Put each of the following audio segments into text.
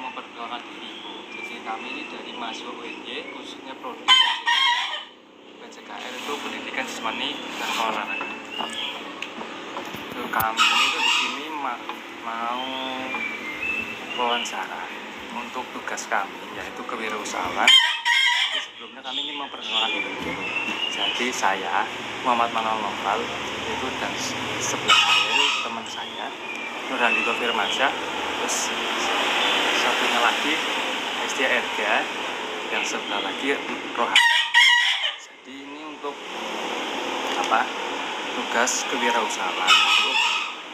memperkenalkan diri Bu. Jadi kami ini dari mahasiswa UNY, khususnya prodi PJKR itu pendidikan jasmani dan olahraga. Itu kami itu di sini mau wawancara untuk tugas kami yaitu kewirausahaan. Jadi sebelumnya kami ingin memperkenalkan diri dulu. Jadi saya Muhammad Manal Lokal itu dan sebelah saya itu teman saya Nurhandito Firmansyah, terus satunya lagi Estia Erga, yang sebelah lagi Rohan. Jadi ini untuk tugas kewirausahaan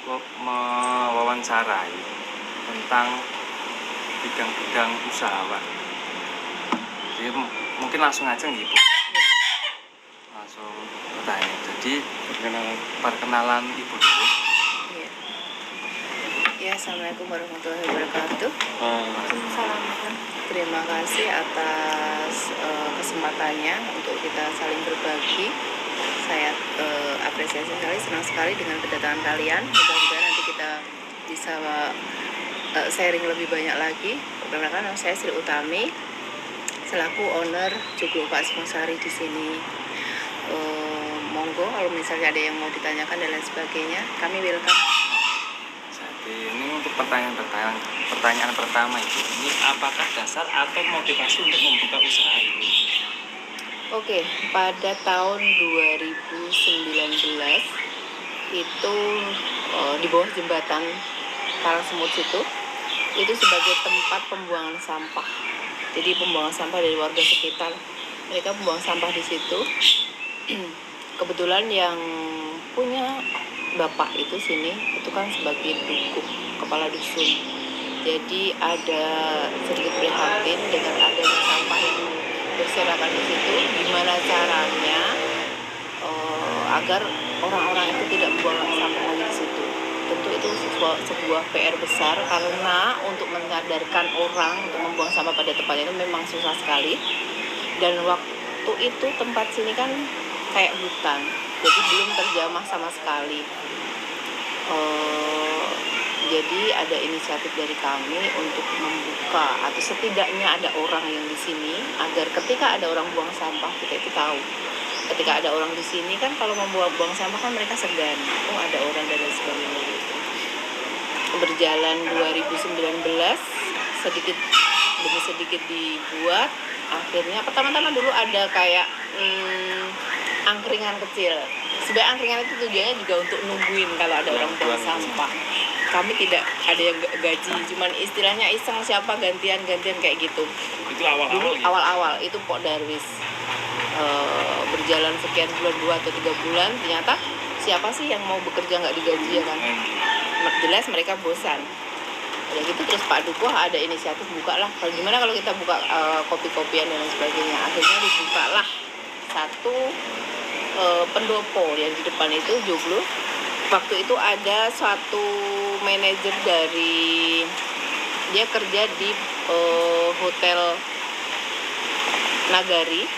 untuk mewawancarai tentang bidang-bidang usahawan. Jadi mungkin langsung aja nih Bu, langsung bertanya. Jadi perkenalan Ibu dulu. Ya, Assalamualaikum warahmatullahi wabarakatuh. Waalaikumsalam. Terima kasih atas kesempatannya untuk kita saling berbagi. Saya apresiasi sekali, senang sekali dengan kedatangan kalian. Mudah-mudahan nanti kita bisa sharing lebih banyak lagi. Perkenalkan, nama saya Sri Utami, selaku owner Joglo Pak Singosari di sini. Monggo kalau misalnya ada yang mau ditanyakan dan lain sebagainya, kami welcome. Ini untuk pertanyaan pertama Ibu, ini apakah dasar atau motivasi untuk membuka usaha ini? Oke, pada tahun 2019 itu di bawah jembatan Karangsemut itu sebagai tempat pembuangan sampah. Jadi pembuangan sampah dari warga sekitar, mereka membuang sampah di situ. Kebetulan yang punya bapak itu kan sebagai dukun, kepala dusun. Jadi ada sedikit prihatin dengan adanya sampah yang berserakan di situ. Gimana caranya agar orang-orang itu tidak membuang sampah lagi di situ? Tentu itu sebuah PR besar, karena untuk menyadarkan orang untuk membuang sampah pada tempatnya itu memang susah sekali. Dan waktu itu tempat sini kan kayak hutan, jadi belum terjamah sama sekali. Jadi ada inisiatif dari kami untuk membuka, atau setidaknya ada orang yang di sini, agar ketika ada orang buang sampah kita itu tahu. Ketika ada orang di sini kan kalau membuang sampah kan mereka segan, ada orang dan lain sebagainya gitu. Berjalan 2019 sedikit demi sedikit dibuat. Akhirnya pertama-tama dulu ada kayak angkringan kecil. Sebenarnya angkringan itu tujuannya juga untuk nungguin kalau ada orang buang sampah. Kami tidak ada yang gaji, cuman istilahnya iseng, siapa gantian kayak gitu. Itu awal-awal. Dulu awal-awal itu Pok Darwis. Berjalan sekian bulan, 2 atau 3 bulan, ternyata siapa sih yang mau bekerja nggak digaji, ya kan? Jelas mereka bosan. Udah gitu terus Pak Dukuh ada inisiatif buka lah. Gimana kalau kita buka kopi-kopian dan lain sebagainya. Akhirnya dibukalah satu pendopo yang di depan itu Joglo. Waktu itu ada suatu manajer dari, dia kerja di hotel Nagari.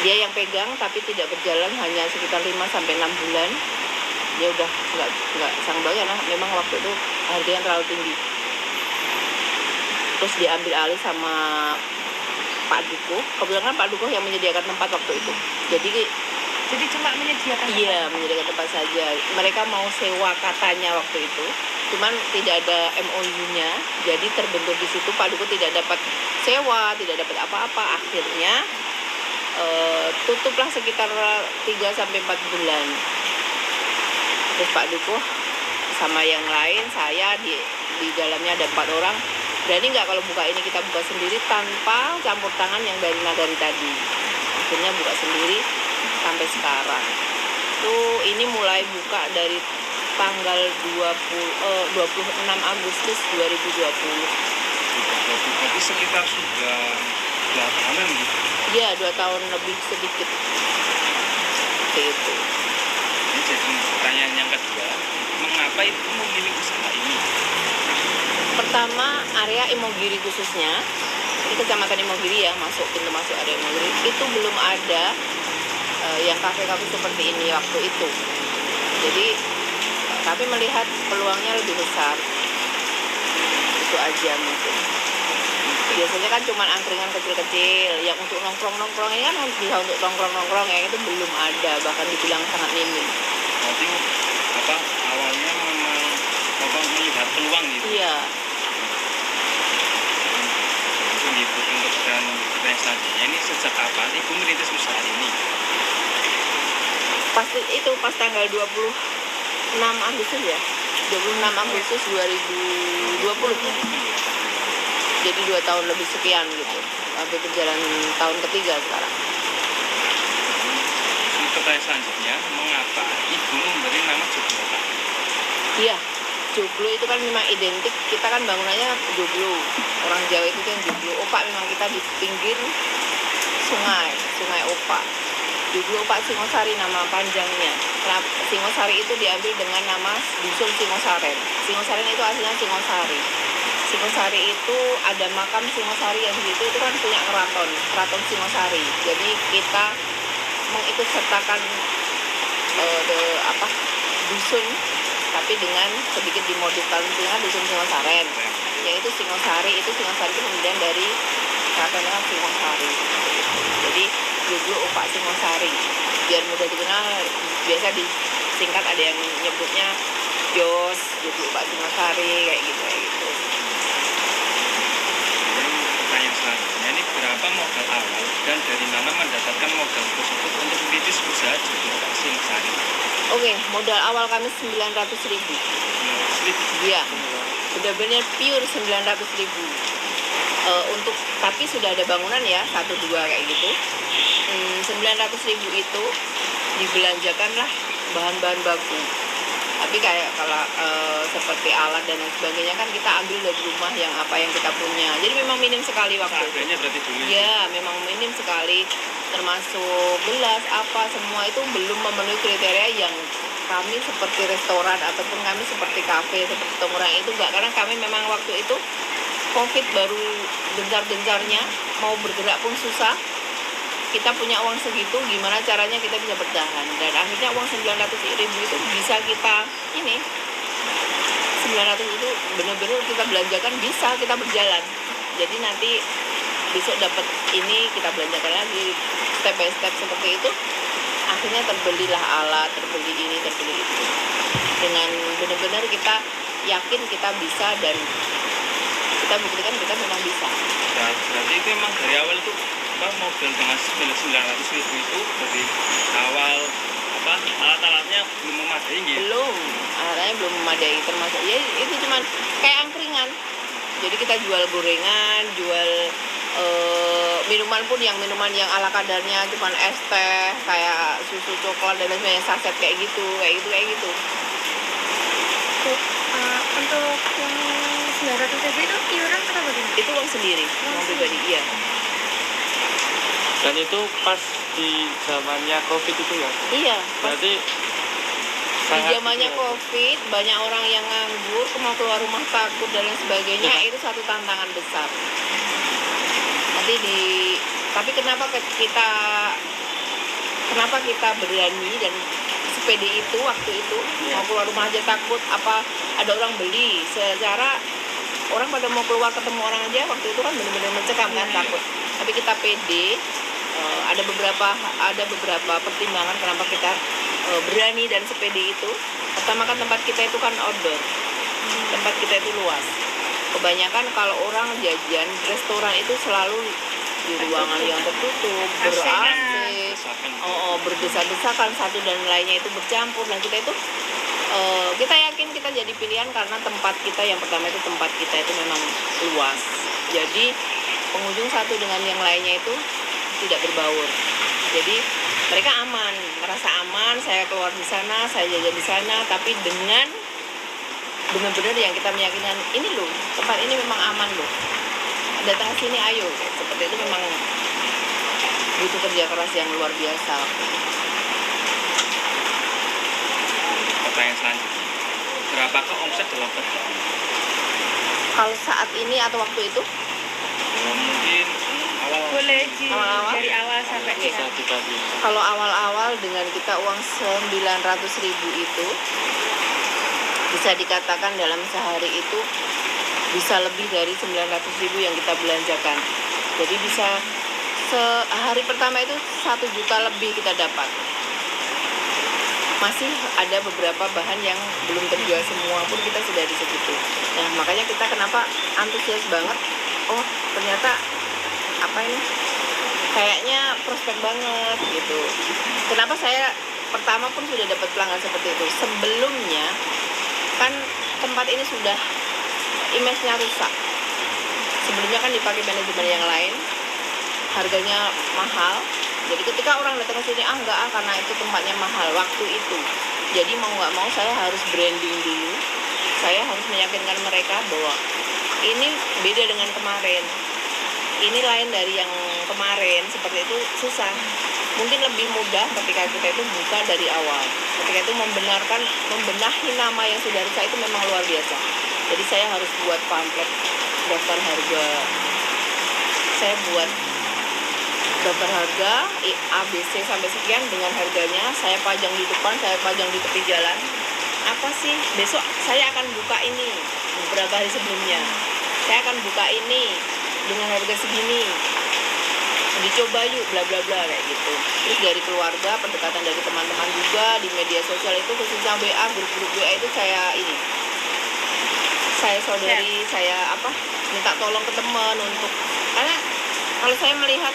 Dia yang pegang tapi tidak berjalan, hanya sekitar 5-6 bulan. Dia udah nggak sanggup lagi karena memang waktu itu harganya terlalu tinggi. Terus diambil alih sama Pak Dukuh. Kebetulan Pak Dukuh yang menyediakan tempat waktu itu. Jadi cuma menyediakan tempat? Iya, menyediakan tempat saja. Mereka mau sewa katanya waktu itu, cuman tidak ada MOU-nya. Jadi terbentur di situ Pak Dukuh tidak dapat sewa, tidak dapat apa-apa. Akhirnya tutuplah sekitar 3-4 bulan. Terus Pak Dukuh sama yang lain, saya di dalamnya ada 4 orang. Berani nggak kalau buka ini kita buka sendiri tanpa campur tangan yang dari Nagari tadi? Akhirnya buka sendiri sampai sekarang. Ini mulai buka dari tanggal 26 Agustus 2020. Jadi sekitar sudah 2 tahunan gitu? Iya, 2 tahun lebih sedikit. Seperti itu. Ini jadi pertanyaan yang kedua, mengapa Ibu memilih usaha ini? Pertama, area Imogiri khususnya, ini kecamatan Imogiri ya, pintu masuk area Imogiri, itu belum ada yang kafe-kafe seperti ini waktu itu. Jadi kami melihat peluangnya lebih besar. Itu aja mungkin. Biasanya kan cuma angkringan kecil-kecil, yang untuk nongkrong-nongkrong ini kan bisa untuk nongkrong-nongkrong yang itu belum ada, bahkan dibilang sangat minim. Berarti apa awalnya memang Bapak melihat peluang gitu. Iya, Gitu untuk dan selanjutnya ini sejak kapan Ibu merintis usaha ini? pasti itu pas tanggal 26 Agustus ya, 26 Agustus 2020. Jadi 2 tahun lebih sekian gitu, sampai berjalan tahun ketiga sekarang. Untuk pertanyaan selanjutnya, mengapa Ibu memberi nama Joglo Pak? Iya, joglo itu kan memang identik, kita kan bangunannya joglo. Orang Jawa itu kan joglo. Opak memang kita di pinggir sungai Opak. Joglo Opak Singosari nama panjangnya. Singosari itu diambil dengan nama dusun Singosaren. Singosaren itu aslinya Singosari. Singosari itu ada makam Singosari yang di situ itu kan punya keraton Singosari. Jadi kita mengikut sertakan dusun tapi dengan sedikit dimodifkan dengan dusun Singosaren, yaitu Singosari itu kemudian dari keraton Singosari. Jadi joglo Opak Singosari biar mudah dikenal, biasa disingkat ada yang nyebutnya Jos joglo Opak Singosari kayak gitu. Pertanyaan selanjutnya ini berapa modal awal dan dari mana mendapatkan modal tersebut untuk merintis usaha Joglo Opak Singosari? Oke, modal awal kami 900.000. Iya, benar-benar pure 900.000. Tapi sudah ada bangunan ya, 1-2 kayak gitu. 900.000 itu dibelanjakanlah bahan-bahan baku. Tapi kayak kalau seperti alat dan lain sebagainya kan kita ambil dari rumah yang apa yang kita punya. Jadi memang minim sekali waktu itu. Seadanya berarti dulu. Ya, memang minim sekali. Termasuk gelas apa semua itu belum memenuhi kriteria yang kami seperti restoran ataupun kami seperti kafe seperti tongkrong itu enggak, karena kami memang waktu itu COVID baru gencar-gencarnya, mau bergerak pun susah. Kita punya uang segitu, gimana caranya kita bisa bertahan, dan akhirnya uang 900.000 itu bisa kita 900 itu benar-benar kita belanjakan, bisa kita berjalan. Jadi nanti besok dapat ini kita belanjakan lagi, step by step seperti itu. Akhirnya terbelilah alat, terbeli ini, terbeli itu, dengan benar-benar kita yakin kita bisa dan kita buktikan kita memang bisa. Nah, berarti itu memang dari awal itu modal dengan 900.000 itu dari awal alat-alatnya belum memadai gitu? Belum, alatnya belum memadai, termasuk ya itu cuman kayak angkringan. Jadi kita jual gorengan, jual minuman pun yang minuman yang ala kadarnya, cuman es teh kayak susu coklat dan lain sebagainya, saset kayak gitu. Untuk yang 900.000 itu iuran atau bagaimana? Itu uang sendiri, uang pribadi, iya. Dan itu pas di zamannya COVID itu ya? Iya, pas Berarti di zamannya COVID, banyak orang yang nganggur, mau keluar rumah takut dan lain sebagainya, itu satu tantangan besar. Tapi kenapa kita berani dan sepede itu waktu itu, mau keluar rumah aja takut, apa ada orang beli, secara orang pada mau keluar ketemu orang aja waktu itu kan benar-benar mencekam kan, takut. Tapi kita pede. Ada beberapa pertimbangan kenapa kita berani dan sepede itu. Pertama kan tempat kita itu kan outdoor, tempat kita itu luas. Kebanyakan kalau orang jajan restoran itu selalu di ruangan yang tertutup, ber-AC, berdesa-desakan, satu dan lainnya itu bercampur. Dan kita itu kita yakin kita jadi pilihan karena tempat kita yang pertama itu tempat kita itu memang luas. Jadi pengunjung satu dengan yang lainnya itu tidak berbaur. Jadi mereka aman, merasa aman, saya keluar di sana, saya jajan di sana, tapi dengan benar-benar yang kita meyakinkan ini loh, tempat ini memang aman loh. Datang ke sini ayo, seperti itu memang butuh kerja keras yang luar biasa. Pertanyaan selanjutnya, berapakah omset dalam per hari? Kalau saat ini atau waktu itu? Mungkin awal. Boleh Awal-awal? dari awal sampai Oke. bisa dibagi. Kalau awal-awal dengan kita uang 900.000 itu bisa dikatakan dalam sehari itu bisa lebih dari 900.000 yang kita belanjakan. Jadi bisa sehari pertama itu 1 juta lebih kita dapat. Masih ada beberapa bahan yang belum terjual semua pun kita sudah di segitu. Nah, makanya kita kenapa antusias banget. Oh, ternyata apa ini? Kayaknya prospek banget gitu. Kenapa saya pertama pun sudah dapat pelanggan seperti itu. Sebelumnya kan tempat ini sudah image-nya rusak. Sebelumnya kan dipakai manajemen yang lain, harganya mahal. Jadi ketika orang datang ke sini, karena itu tempatnya mahal waktu itu. Jadi mau nggak mau saya harus branding dulu. Saya harus meyakinkan mereka bahwa ini beda dengan kemarin. Ini lain dari yang kemarin, seperti itu susah. Mungkin lebih mudah ketika kita itu buka dari awal. Ketika itu membenahi nama yang sudah rusak itu memang luar biasa. Jadi saya harus buat pamflet daftar harga. Saya buat daftar harga ABC sampai sekian dengan harganya. Saya pajang di depan, saya pajang di tepi jalan. Apa sih? Besok saya akan buka ini. Beberapa hari sebelumnya saya akan buka ini dengan harga segini. Dicoba yuk, bla bla bla kayak gitu. Terus dari keluarga, pendekatan dari teman-teman juga di media sosial itu, khususnya WA, grup-grup WA itu saya saudari, saya minta tolong ke teman untuk, karena kalau saya melihat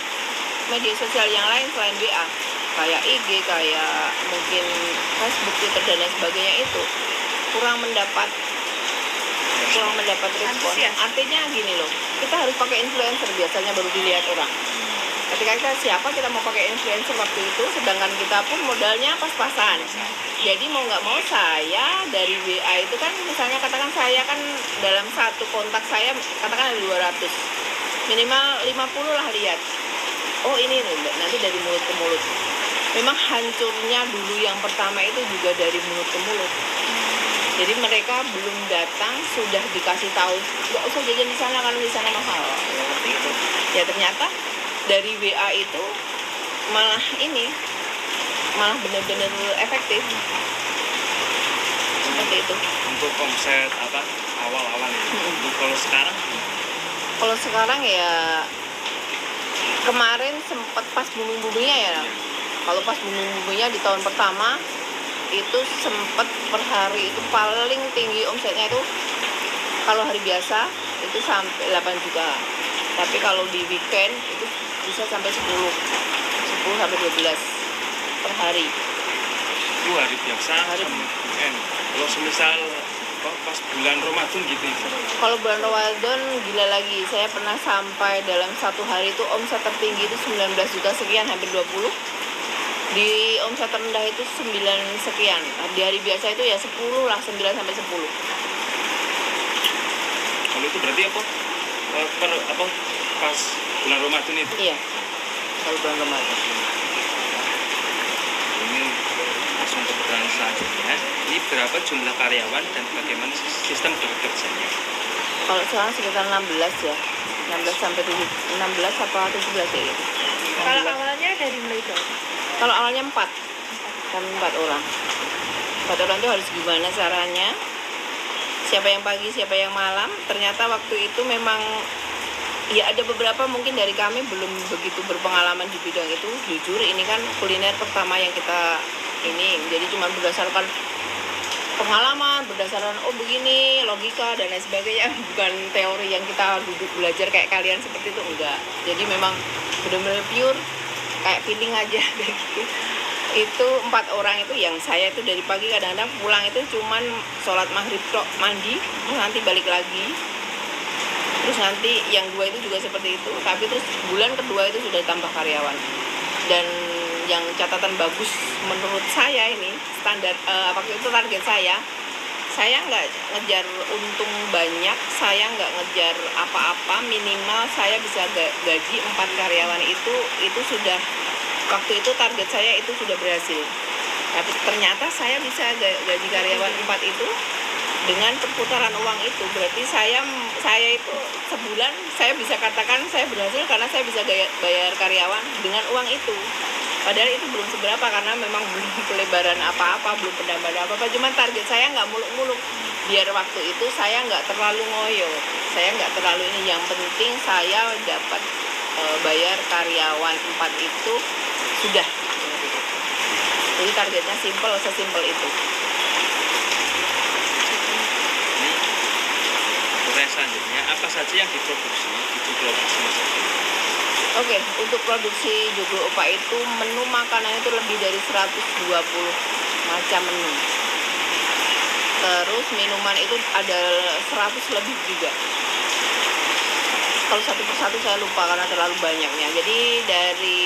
media sosial yang lain selain WA, kayak IG, kayak mungkin Facebook, Twitter dan lain sebagainya itu kurang mendapat respon. Artinya gini loh, kita harus pakai influencer biasanya baru dilihat orang. Ketika kita mau pakai influencer waktu itu, sedangkan kita pun modalnya pas-pasan. Jadi mau nggak mau saya dari WA itu kan, misalnya katakan saya kan dalam satu kontak saya katakan ada 200, minimal 50 lah lihat. Oh ini loh, nanti dari mulut ke mulut. Memang hancurnya dulu yang pertama itu juga dari mulut ke mulut. Jadi mereka belum datang sudah dikasih tahu, nggak usah jajan di sana karena di sana mahal. Seperti itu. Ya ternyata dari WA itu malah benar-benar efektif. Seperti itu. Untuk omset awal-awal ini. Untuk kalau sekarang Ya kemarin sempat pas booming-boomingnya ya. Kalau pas booming-boomingnya di tahun pertama itu sempat per hari itu paling tinggi omsetnya itu kalau hari biasa itu sampai 8 juta. Tapi kalau di weekend itu bisa sampai 10 sampai 12 per hari. itu hari biasa sama weekend. Kalau semisal pas bulan Ramadan gitu. Kalau bulan Ramadan gila lagi. Saya pernah sampai dalam satu hari itu omset tertinggi itu 19 juta sekian, hampir 20. Di omset terendah itu 9 sekian. Di hari biasa itu ya 10 lah, 9 sampai 10. Kalau itu berarti pas bulan Ramadan itu? Iya. Kalau bulan Ramadan. Ini langsung ke pertanyaan selanjutnya. Ini berapa jumlah karyawan dan bagaimana sistem bekerjanya? Kalau sekarang sekitar 16 ya. 16 sampai 16 apa 17 ya. Kalau awalnya dari mulai berapa? Kalau awalnya 4. Kami 4 orang. 4 orang itu harus gimana caranya? Siapa yang pagi, siapa yang malam. Ternyata waktu itu memang ya ada beberapa mungkin dari kami belum begitu berpengalaman di bidang itu. Jujur ini kan kuliner pertama yang kita ini. Jadi cuma berdasarkan pengalaman, berdasarkan begini, logika dan lain sebagainya. Bukan teori yang kita duduk belajar kayak kalian seperti itu, enggak. Jadi memang benar-benar pure kayak feeling aja gitu. Itu 4 orang itu yang saya itu dari pagi kadang-kadang pulang itu cuman sholat maghrib tok, mandi, terus nanti balik lagi. Terus nanti yang 2 itu juga seperti itu, tapi terus bulan kedua itu sudah tambah karyawan. Dan yang catatan bagus menurut saya ini standar waktu itu target saya nggak ngejar untung banyak, saya nggak ngejar apa-apa, minimal saya bisa gaji 4 karyawan itu sudah, waktu itu target saya itu sudah berhasil. Tapi ternyata saya bisa gaji karyawan 4 itu dengan perputaran uang itu. Berarti saya itu sebulan saya bisa katakan saya berhasil karena saya bisa bayar karyawan dengan uang itu. Padahal itu belum seberapa karena memang belum pelebaran apa-apa, belum penambahan apa-apa. Cuman target saya nggak muluk-muluk. Biar waktu itu saya nggak terlalu ngoyo. saya nggak terlalu ini, yang penting saya dapat bayar karyawan 4 itu sudah. Jadi targetnya sesimpel itu. Ini pertanyaan selanjutnya, apa saja yang diproduksi di Joglo Opak semasa ini? Oke, untuk produksi Joglo Opak itu menu makanan itu lebih dari 120 macam menu. Terus minuman itu ada 100 lebih juga. Kalau satu persatu saya lupa karena terlalu banyaknya. Jadi dari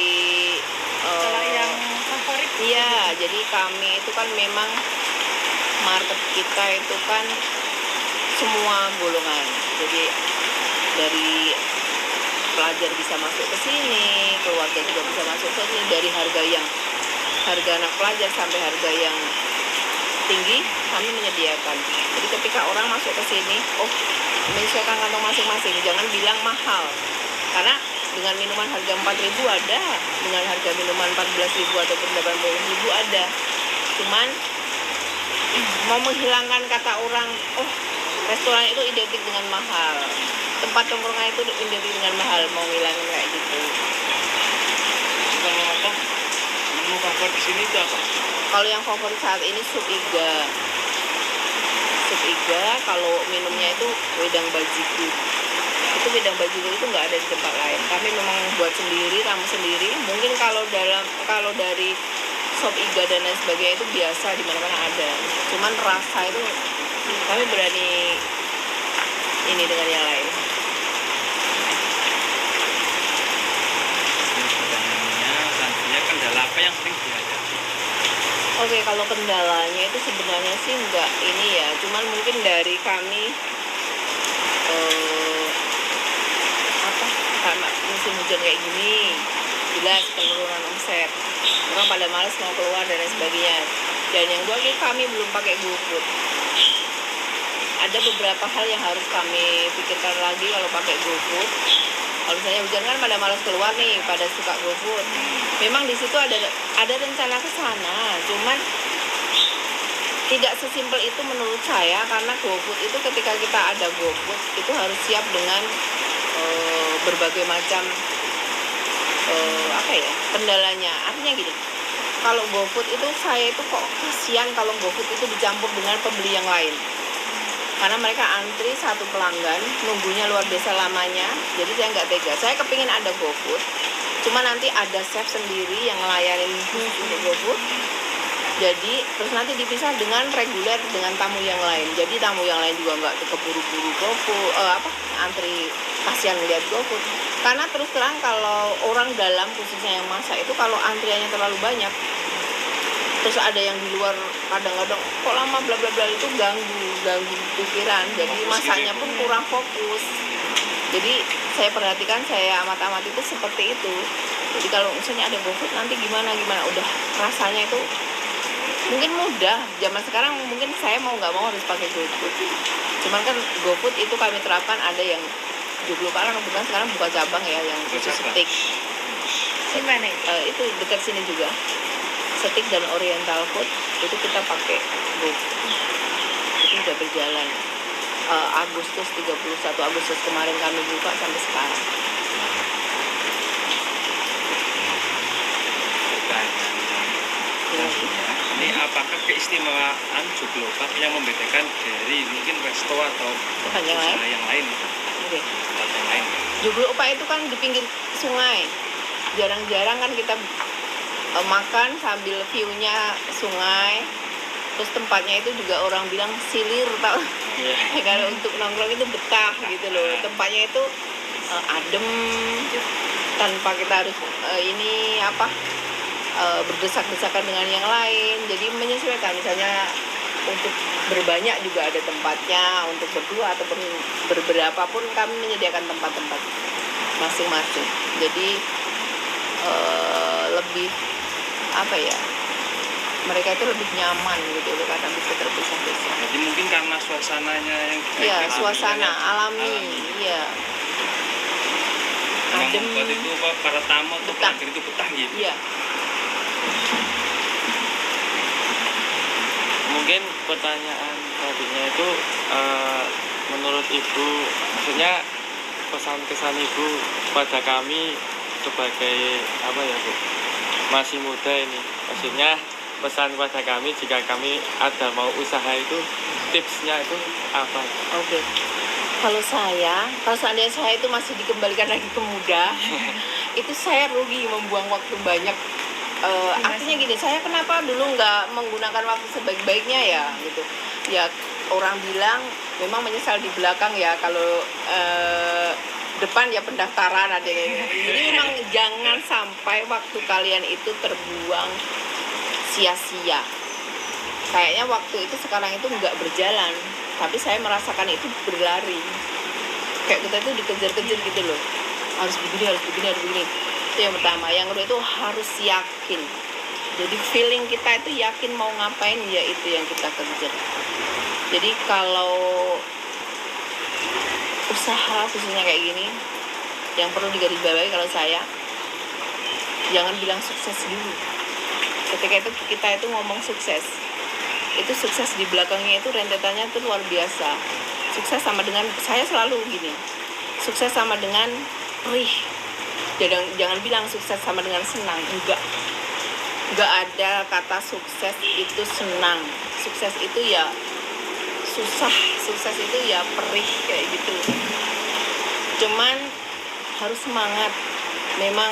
Kalau yang favorit? iya, jadi kami itu kan memang market kita itu kan semua golongan. Jadi dari pelajar bisa masuk ke sini, keluarga juga bisa masuk ke sini, dari harga anak pelajar sampai harga yang tinggi kami menyediakan. Jadi ketika orang masuk ke sini, menyesuaikan kantong masing-masing, jangan bilang mahal. Karena dengan minuman harga 4.000 ada, dengan harga minuman 14.000 ataupun 80.000 ada. Cuman mau menghilangkan kata orang, restoran itu identik dengan mahal, tempat tongkrongan itu identik dengan mahal, mau ngilangin kayak gitu. Kalau apa menu favorit di sini itu apa? Kalau yang favorit saat ini sup iga. Kalau minumnya itu wedang bajigur. Itu wedang bajigur itu nggak ada di tempat lain. Kami memang buat sendiri, ramu sendiri. Mungkin kalau dari sop iga dan lain sebagainya itu biasa di mana-mana ada. Cuman rasa itu kami berani ini dengan yang lain. Pertanyaannya selanjutnya, kendala apa yang sering dihadapi? Oke, kalau kendalanya itu sebenarnya sih nggak ini ya, cuman mungkin dari kami karena musim hujan kayak gini, jelas penurunan omset, orang pada males mau keluar dan lain sebagainya. Dan yang dua, kami belum pakai GoFood. Ada beberapa hal yang harus kami pikirkan lagi kalau pakai GoFood. Kalau misalnya hujan kan pada malas keluar nih, pada suka GoFood. Memang di situ ada rencana ke sana, cuman tidak sesimpel itu menurut saya, karena GoFood itu ketika kita ada GoFood itu harus siap dengan berbagai macam kendalanya. Artinya gini, kalau GoFood itu saya itu kok kasihan kalau GoFood itu dicampur dengan pembeli yang lain. Karena mereka antri satu pelanggan, nunggunya luar biasa lamanya, jadi saya nggak tega. Saya kepingin ada GoFood, cuma nanti ada chef sendiri yang ngelayanin khusus untuk GoFood. Jadi terus nanti dipisah dengan reguler, dengan tamu yang lain. Jadi tamu yang lain juga nggak keburu-buru GoFood, antri, kasihan lihat GoFood. Karena terus terang kalau orang dalam khususnya yang masak itu kalau antriannya terlalu banyak, terus ada yang di luar kadang-kadang kok lama bla bla bla, itu ganggu pikiran, jadi masaknya pun kurang fokus. Jadi saya perhatikan, saya amat-amat itu seperti itu. Jadi kalau misalnya ada GoFood nanti gimana udah rasanya itu mungkin mudah. Zaman sekarang mungkin saya mau nggak mau harus pakai GoFood. Cuman kan GoFood itu kami terapkan, ada yang Joglo Opak kebetulan sekarang buka cabang ya, yang khusus steak. Di mana? Itu dekat sini juga. Steak dan Oriental Food itu kita pakai GoFood. Itu udah berjalan. Agustus 31 Agustus kemarin kami buka sampai sekarang. Ini apakah keistimewaan Joglo Opak yang membedakan dari mungkin resto atau Bukan yang lain? usaha yang lain? Oke. Tempat yang lain. Joglo Opak itu kan di pinggir sungai. Jarang-jarang kan kita makan sambil view-nya sungai. Terus tempatnya itu juga orang bilang silir, tau? Kalau untuk nongkrong itu betah gitu loh. Tempatnya itu adem, tanpa kita harus berdesak-desakan dengan yang lain. Jadi menyesuaikan, misalnya untuk berbanyak juga ada tempatnya, untuk berdua ataupun beberapa pun kami menyediakan tempat-tempat masing-masing. Jadi lebih mereka itu lebih nyaman gitu loh, karena bisa terpisah-pisah. Jadi mungkin karena suasananya yang Iya, suasana alami. Iya. Adem. Membuat itu para tamu atau Betah. pelanggan itu betah gitu. Iya. Mungkin pertanyaan selanjutnya itu menurut Ibu, maksudnya pesan kesan Ibu pada kami sebagai apa ya Bu, masih muda ini, maksudnya pesan pada kami jika kami ada mau usaha itu tipsnya itu apa? Oke. Kalau seandainya saya itu masih dikembalikan lagi ke muda, itu saya rugi membuang waktu banyak. Artinya gini, saya kenapa dulu nggak menggunakan waktu sebaik-baiknya ya gitu. Ya orang bilang memang menyesal di belakang ya, kalau depan ya pendaftaran ada yang jadi memang jangan sampai waktu kalian itu terbuang sia-sia. Kayaknya waktu itu sekarang itu nggak berjalan, tapi saya merasakan itu berlari. Kayak kita itu dikejar-kejar gitu loh. Harus begini, harus begini, harus begini. Itu yang pertama. Yang kedua itu harus yakin. Jadi feeling kita itu yakin mau ngapain, ya itu yang kita kejar. Jadi kalau usaha khususnya kayak gini, yang perlu digarisbawahi kalau saya, jangan bilang sukses dulu. Ketika itu kita itu ngomong sukses, itu sukses di belakangnya itu rentetannya itu luar biasa. Sukses sama dengan, saya selalu gini, sukses sama dengan perih. Jangan bilang sukses sama dengan senang, enggak ada kata sukses itu senang. Sukses itu ya susah, sukses itu ya perih kayak gitu. Cuman harus semangat. Memang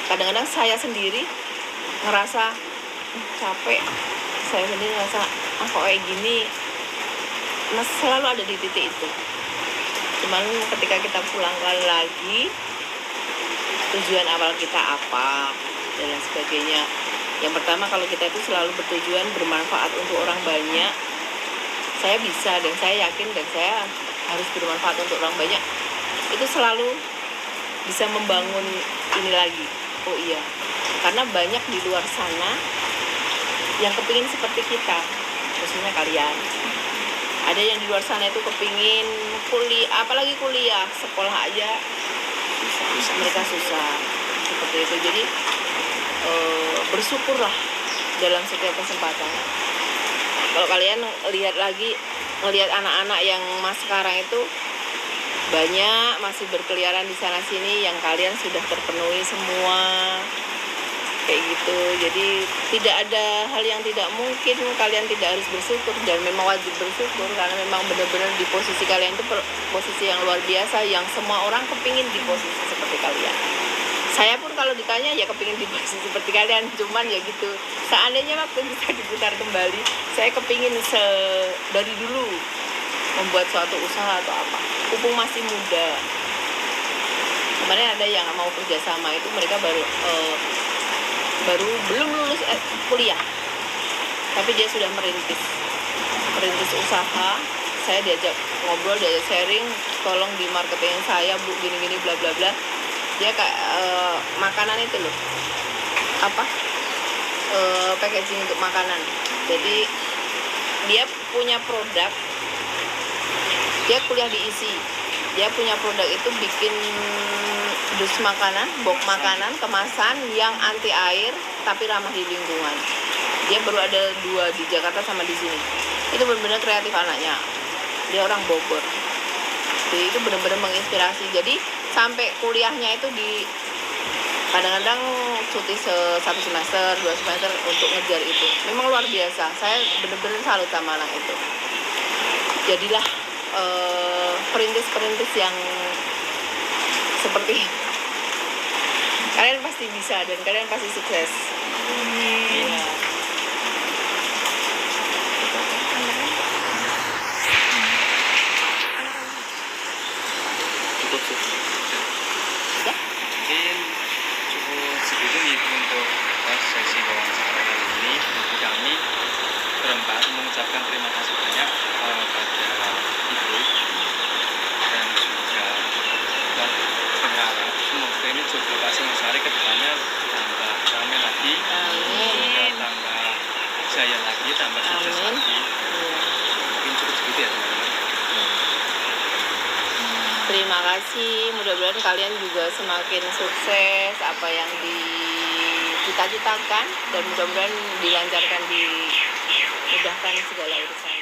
kadang-kadang saya sendiri ngerasa capek, saya sendiri ngerasa kok kayak gini, selalu ada di titik itu. Cuman ketika kita pulang lagi, tujuan awal kita apa dan lain sebagainya. Yang pertama, kalau kita itu selalu bertujuan bermanfaat untuk orang banyak, saya bisa dan saya yakin dan saya harus bermanfaat untuk orang banyak, itu selalu bisa membangun ini lagi. Oh iya, karena banyak di luar sana yang kepingin seperti kita, khususnya kalian. Ada yang di luar sana itu kepingin kuliah, apalagi kuliah, sekolah aja mereka susah seperti itu. Jadi bersyukurlah dalam setiap kesempatan. Kalau kalian ngelihat anak-anak yang mas sekarang itu banyak masih berkeliaran di sana sini, yang kalian sudah terpenuhi semua kayak gitu. Jadi tidak ada hal yang tidak mungkin, kalian tidak harus bersyukur dan memang wajib bersyukur karena memang benar-benar di posisi kalian itu posisi yang luar biasa, yang semua orang kepingin di posisi seperti kalian. Saya pun kalau ditanya ya kepingin di posisi seperti kalian, cuman ya gitu, seandainya waktu bisa diputar kembali, saya kepingin dari dulu membuat suatu usaha atau apa. Mumpung masih muda. Kemarin ada yang mau kerjasama itu, mereka baru belum lulus kuliah, tapi dia sudah merintis usaha. Saya diajak ngobrol, diajak sharing, tolong di marketing saya Bu, gini-gini bla bla bla. Dia kayak makanan itu loh, packaging untuk makanan. Jadi dia punya produk, dia kuliah di ISI, dia punya produk itu bikin dus makanan, box makanan, kemasan yang anti air tapi ramah di lingkungan. Dia baru ada 2 di Jakarta sama di sini. Itu benar-benar kreatif anaknya. Dia orang Bogor. Jadi itu benar-benar menginspirasi. Jadi sampai kuliahnya itu di kadang-kadang cuti 1 semester, 2 semester untuk ngejar itu. Memang luar biasa. Saya benar-benar salut sama anak itu. Jadilah perintis-perintis yang seperti ini. Kalian pasti bisa dan kalian pasti sukses. Iya. Cukup sih. Ya? Mungkin cukup segitu nih untuk sesi wawancara kali ini. Jadi kami berempat mengucapkan terima kasih banyak pada Ibu, dan juga berharap semoga ini jodoh Pak Singosari ke depannya tambah ramai lagi, juga tambah jaya lagi, tambah sukses Amin. lagi. Mungkin cukup segitu ya teman-teman. Terima kasih, mudah-mudahan kalian juga semakin sukses apa yang dicita-citakan dan mudah-mudahan dilancarkan, dimudahkan segala urusan.